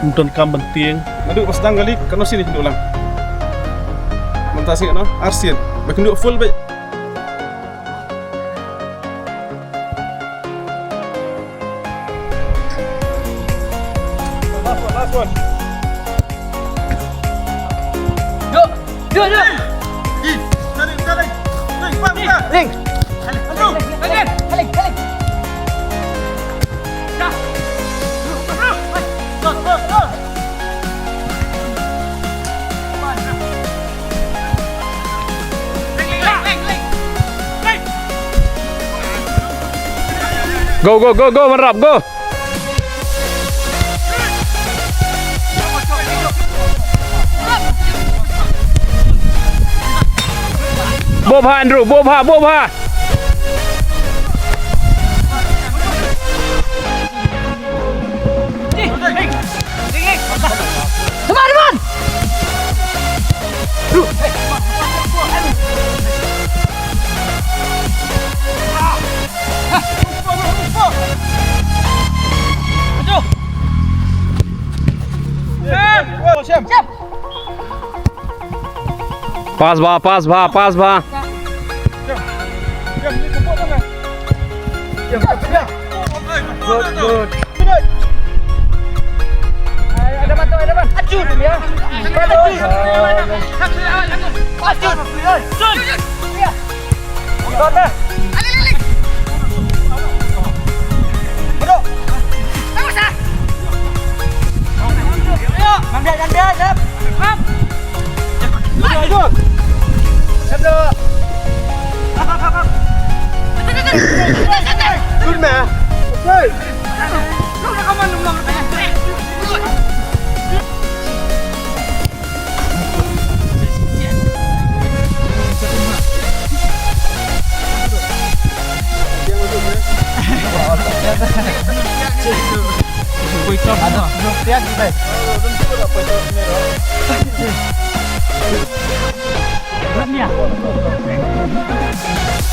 Untuk kam penting. Nadu pas tang kali kano sini duduk lang. Mentasi no arsian. Makin duduk full baik. Last one. Duk. Ling. Go, Menrap, go. Bobha, Andrew, bobha. Teman-teman. Siap. Pas bah. Siap, ni kepot sana. Siap. Good. Ada man. Acun ya. Acun. Ya. Kota. Bro. Vamos ah. Ayo, gantian, siap. Ayo. Siap, Bro. Good man. Okay.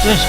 Yes.